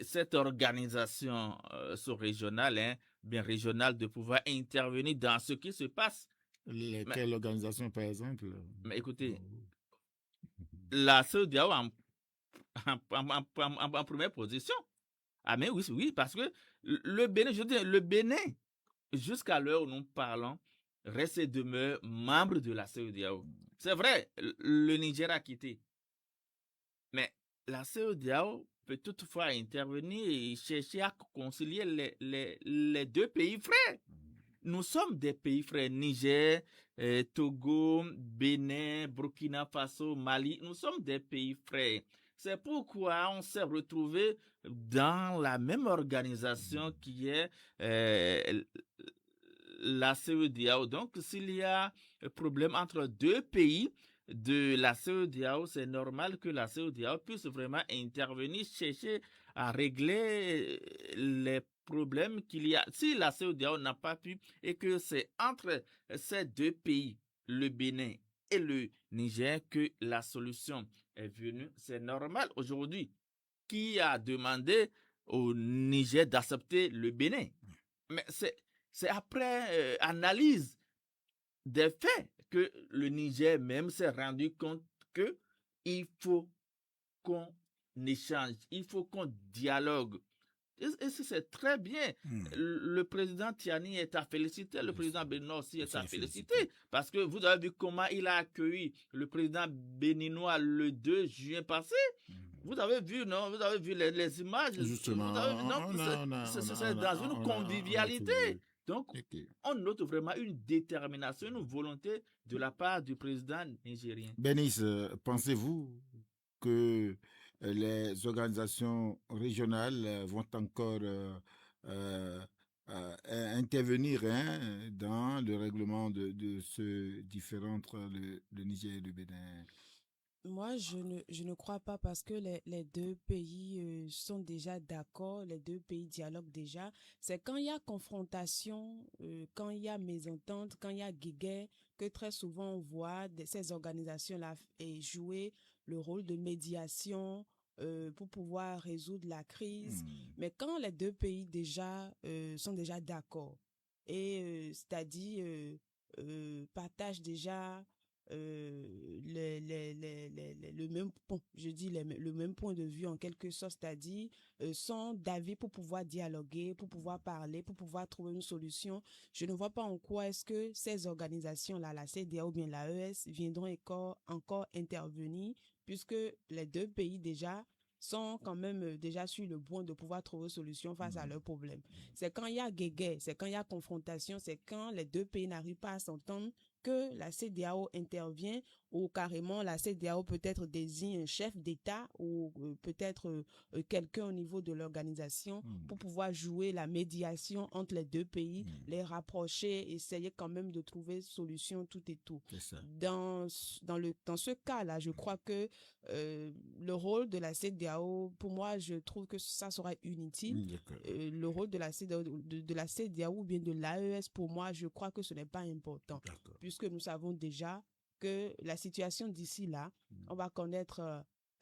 cette organisation sous-régionale, bien régionale, de pouvoir intervenir dans ce qui se passe. Quelle organisation, par exemple? Mais écoutez, la CEDEAO en première position. Ah mais oui, parce que le Bénin, je dis, le Bénin, jusqu'à l'heure où nous parlons, reste et demeure membre de la CEDEAO. C'est vrai, le Niger a quitté. Mais la CEDEAO peut toutefois intervenir et chercher à concilier les deux pays frères. Nous sommes des pays frères, Niger, Togo, Bénin, Burkina Faso, Mali. Nous sommes des pays frères. C'est pourquoi on s'est retrouvés dans la même organisation qui est la CEDEAO. Donc, s'il y a un problème entre deux pays de la CEDEAO, c'est normal que la CEDEAO puisse vraiment intervenir, chercher à régler les problème qu'il y a. Si la CEDEAO n'a pas pu et que c'est entre ces deux pays, le Bénin et le Niger, que la solution est venue, c'est normal. Aujourd'hui, qui a demandé au Niger d'accepter le Bénin? Mais c'est après analyse des faits que le Niger même s'est rendu compte que il faut qu'on échange, il faut qu'on dialogue. Et c'est très bien. Le président Tiani est à féliciter, le président Béninois aussi est à féliciter, parce que vous avez vu comment il a accueilli le président béninois le 2 juin passé. Vous avez vu, non? Vous avez vu les images. Justement, c'est dans une convivialité. Donc, on note vraiment une détermination, une volonté de la part du président nigérien. Bénis, pensez-vous que les organisations régionales vont encore intervenir dans le règlement de ce différend entre le Niger et le Bénin? Moi, je ne crois pas parce que les deux pays sont déjà d'accord, les deux pays dialoguent déjà. C'est quand il y a confrontation, quand il y a mésentente, quand il y a guéguerre, que très souvent on voit ces organisations-là jouer le rôle de médiation pour pouvoir résoudre la crise. Mais quand les deux pays déjà sont déjà d'accord et c'est-à-dire partagent déjà le même point, je dis le même point de vue en quelque sorte, c'est-à-dire sont d'avis pour pouvoir dialoguer, pour pouvoir parler, pour pouvoir trouver une solution. Je ne vois pas en quoi est-ce que ces organisations-là, la CEDEAO ou bien l'AES, viendront encore intervenir, puisque les deux pays déjà sont quand même déjà sur le point de pouvoir trouver une solution face à leurs problèmes. C'est quand il y a guéguerre, c'est quand il y a confrontation, c'est quand les deux pays n'arrivent pas à s'entendre que la CEDEAO intervient, ou carrément la CEDEAO peut-être désigne un chef d'État ou peut-être quelqu'un au niveau de l'organisation pour pouvoir jouer la médiation entre les deux pays, les rapprocher, essayer quand même de trouver une solution tout et tout. Dans ce cas-là, je crois que le rôle de la CEDEAO, pour moi, je trouve que ça sera inutile. Le rôle de la CEDEAO ou bien de l'AES, pour moi, je crois que ce n'est pas important. Puisque nous savons déjà que la situation d'ici là, on va connaître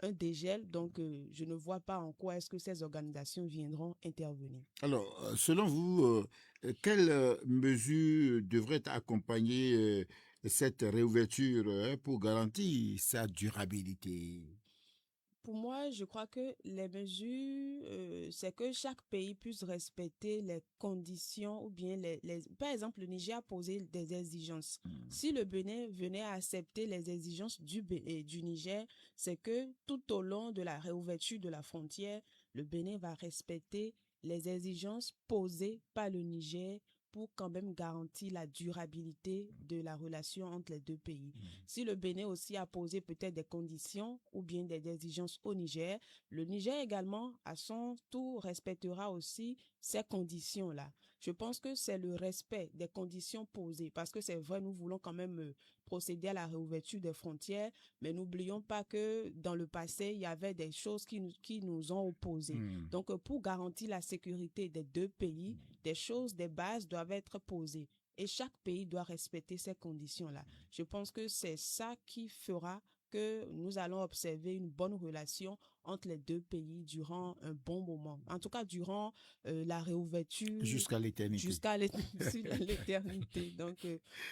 un dégel, donc je ne vois pas en quoi est-ce que ces organisations viendront intervenir. Alors, selon vous, quelles mesures devraient accompagner cette réouverture pour garantir sa durabilité? Pour moi, je crois que les mesures, c'est que chaque pays puisse respecter les conditions ou bien par exemple, le Niger a posé des exigences. Si le Bénin venait à accepter les exigences du Niger, c'est que tout au long de la réouverture de la frontière, le Bénin va respecter les exigences posées par le Niger pour quand même garantir la durabilité de la relation entre les deux pays. Si le Bénin aussi a posé peut-être des conditions ou bien des exigences au Niger, le Niger également, à son tour, respectera aussi ces conditions-là. Je pense que c'est le respect des conditions posées parce que c'est vrai, nous voulons quand même procéder à la réouverture des frontières, mais n'oublions pas que dans le passé, il y avait des choses qui nous ont opposés. Donc, pour garantir la sécurité des deux pays, des choses, des bases doivent être posées. Et chaque pays doit respecter ces conditions-là. Je pense que c'est ça qui fera que nous allons observer une bonne relation entre les deux pays durant un bon moment. En tout cas, durant la réouverture. Jusqu'à l'éternité. Jusqu'à l'éternité. Donc,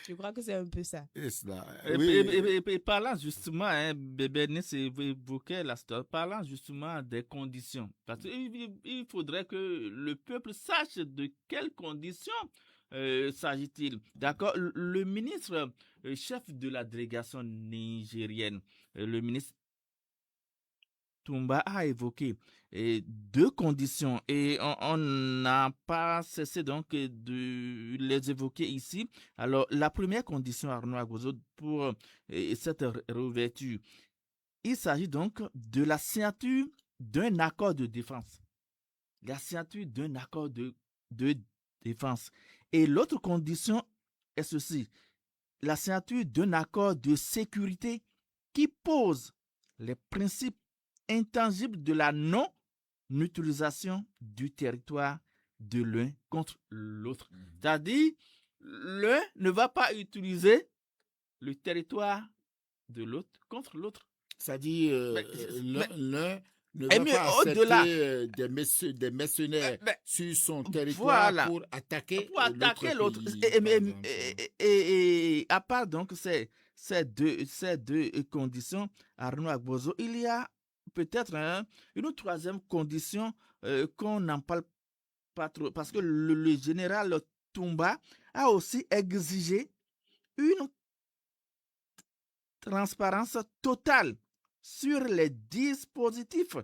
je crois que c'est un peu ça. Et parlant justement, Bénis évoquait la situation, parlant justement des conditions. Parce qu'il faudrait que le peuple sache de quelles conditions s'agit-il. D'accord. Le ministre chef de la délégation nigérienne, le ministre Toumba a évoqué deux conditions et on n'a pas cessé donc de les évoquer ici. Alors, la première condition, Arnaud Agbozo, pour cette réouverture, il s'agit donc de la signature d'un accord de défense. La signature d'un accord de défense. Et l'autre condition est ceci, la signature d'un accord de sécurité qui pose les principes intangible de la non-utilisation du territoire de l'un contre l'autre. C'est-à-dire, l'un ne va pas utiliser le territoire de l'autre contre l'autre. C'est-à-dire, l'un ne va pas accepter des mercenaires sur son territoire pour attaquer l'autre. Et à part donc ces deux conditions, Arnaud Agbozo, il y a peut-être une troisième condition qu'on n'en parle pas trop, parce que le général Toumba a aussi exigé une transparence totale sur les dispositifs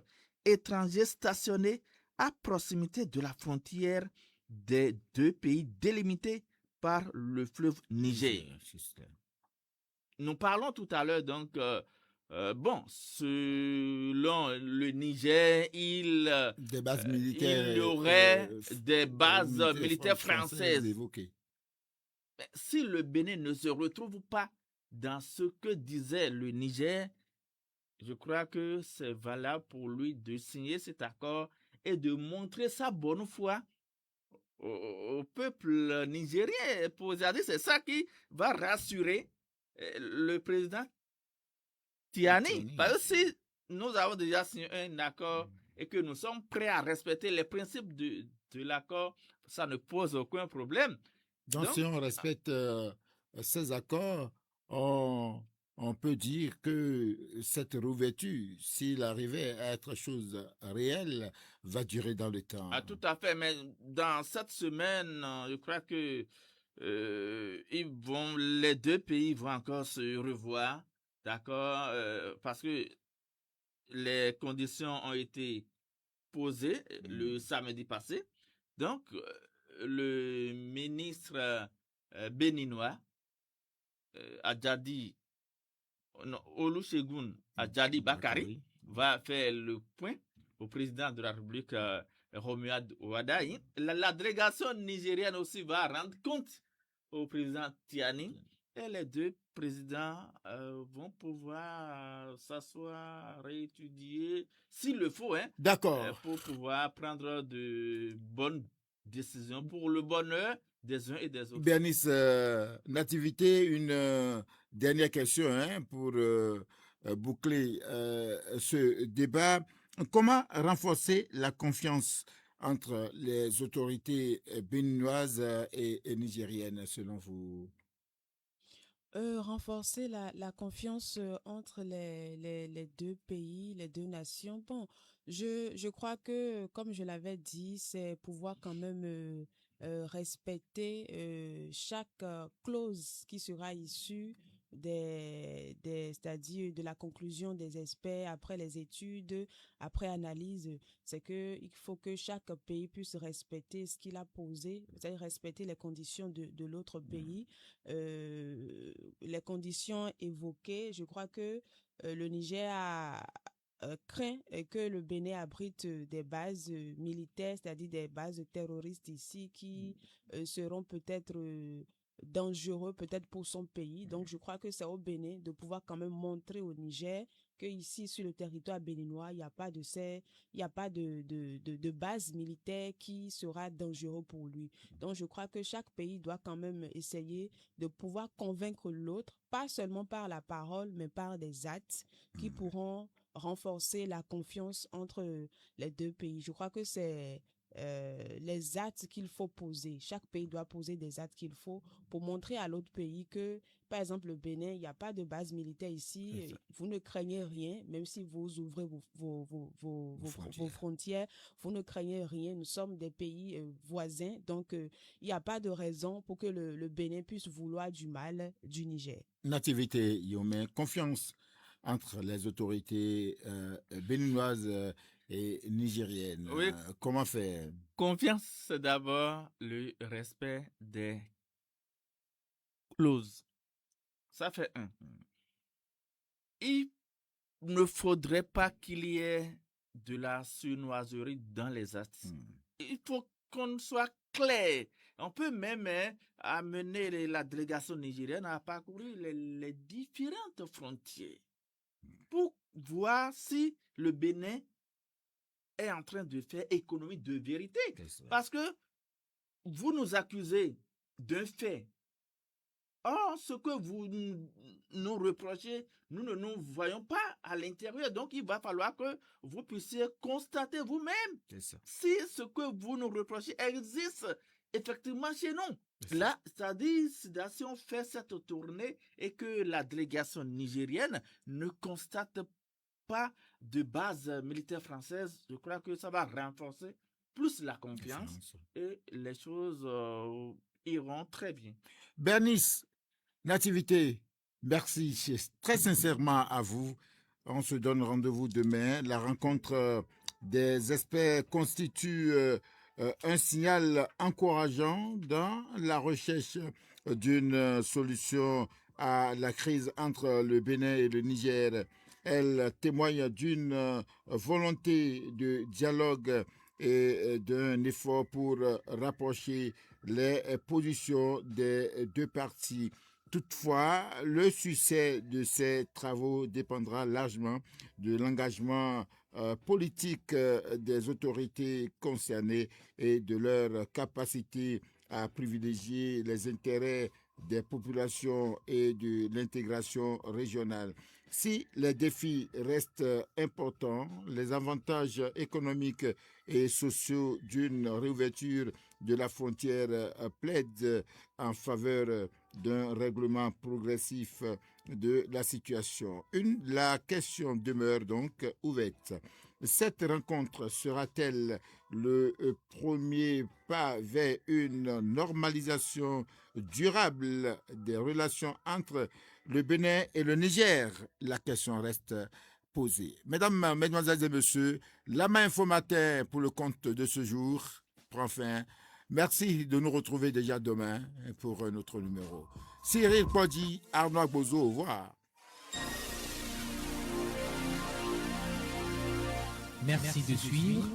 étrangers stationnés à proximité de la frontière des deux pays délimités par le fleuve Niger. Nous parlons tout à l'heure donc selon le Niger, il y aurait des bases militaires françaises. Mais si le Bénin ne se retrouve pas dans ce que disait le Niger, je crois que c'est valable pour lui de signer cet accord et de montrer sa bonne foi au peuple nigérien. C'est ça qui va rassurer le président Tiani. Parce que si nous avons déjà signé un accord et que nous sommes prêts à respecter les principes de l'accord, ça ne pose aucun problème. Donc si on respecte ces accords, on peut dire que cette réouverture, s'il arrivait à être chose réelle, va durer dans le temps. Ah, tout à fait, mais dans cette semaine, je crois que les deux pays vont encore se revoir. D'accord, parce que les conditions ont été posées le samedi passé. Donc, le ministre béninois, Olusegun Adjadi Bakari, va faire le point au président de la République, Romuald Ouadaï. La délégation nigérienne aussi va rendre compte au président Tiani. Et les deux présidents vont pouvoir s'asseoir, réétudier, s'il le faut, pour pouvoir prendre de bonnes décisions pour le bonheur des uns et des autres. Bénis, Nativité, une dernière question pour boucler ce débat. Comment renforcer la confiance entre les autorités béninoises et nigériennes, selon vous? Renforcer la confiance entre les deux pays, les deux nations. Bon, je crois que, comme je l'avais dit, c'est pouvoir quand même respecter chaque clause qui sera issue c'est-à-dire de la conclusion des experts après les études, après analyse, c'est que il faut que chaque pays puisse respecter ce qu'il a posé, c'est-à-dire respecter les conditions de l'autre pays. Les conditions évoquées, je crois que le Niger a craint que le Bénin abrite des bases militaires, c'est-à-dire des bases terroristes ici qui seront peut-être dangereux peut-être pour son pays. Donc je crois que c'est au Bénin de pouvoir quand même montrer au Niger que ici sur le territoire béninois, il n'y a pas de base militaire qui sera dangereux pour lui. Donc je crois que chaque pays doit quand même essayer de pouvoir convaincre l'autre, pas seulement par la parole, mais par des actes qui pourront renforcer la confiance entre les deux pays. Je crois que c'est les actes qu'il faut poser. Chaque pays doit poser des actes qu'il faut pour montrer à l'autre pays que, par exemple, le Bénin, il n'y a pas de base militaire ici. Vous ne craignez rien, même si vous ouvrez vos frontières, vous ne craignez rien. Nous sommes des pays voisins, donc il n'y a pas de raison pour que le Bénin puisse vouloir du mal du Niger. Nativité Yomé, confiance entre les autorités béninoises et nigériennes. Oui. Comment faire? Confiance, c'est d'abord le respect des clauses. Ça fait un. Il ne faudrait pas qu'il y ait de la sournoiserie dans les actes. Il faut qu'on soit clair. On peut même amener la délégation nigérienne à parcourir les différentes frontières pour voir si le Bénin est en train de faire économie de vérité. Parce que vous nous accusez d'un fait. Or, ce que vous nous reprochez, nous ne nous voyons pas à l'intérieur. Donc, il va falloir que vous puissiez constater vous-même si ce que vous nous reprochez existe effectivement chez nous. Là, c'est-à-dire, si on fait cette tournée et que la délégation nigérienne ne constate pas de base militaire française, je crois que ça va renforcer plus la confiance et les choses iront très bien. Bernice, Nativité, merci très sincèrement à vous. On se donne rendez-vous demain. La rencontre des experts constitue un signal encourageant dans la recherche d'une solution à la crise entre le Bénin et le Niger. Elle témoigne d'une volonté de dialogue et d'un effort pour rapprocher les positions des deux parties. Toutefois, le succès de ces travaux dépendra largement de l'engagement politique des autorités concernées et de leur capacité à privilégier les intérêts des populations et de l'intégration régionale. Si les défis restent importants, les avantages économiques et sociaux d'une réouverture de la frontière plaident en faveur d'un règlement progressif de la situation. La question demeure donc ouverte. Cette rencontre sera-t-elle le premier pas vers une normalisation durable des relations entre le Bénin et le Niger? La question reste posée. Mesdames, Mesdemoiselles et Messieurs, la main info matin pour le compte de ce jour prend fin. Merci de nous retrouver déjà demain pour un autre numéro. Cyril Podi, Arnaud Bozo, au revoir. Merci de suivre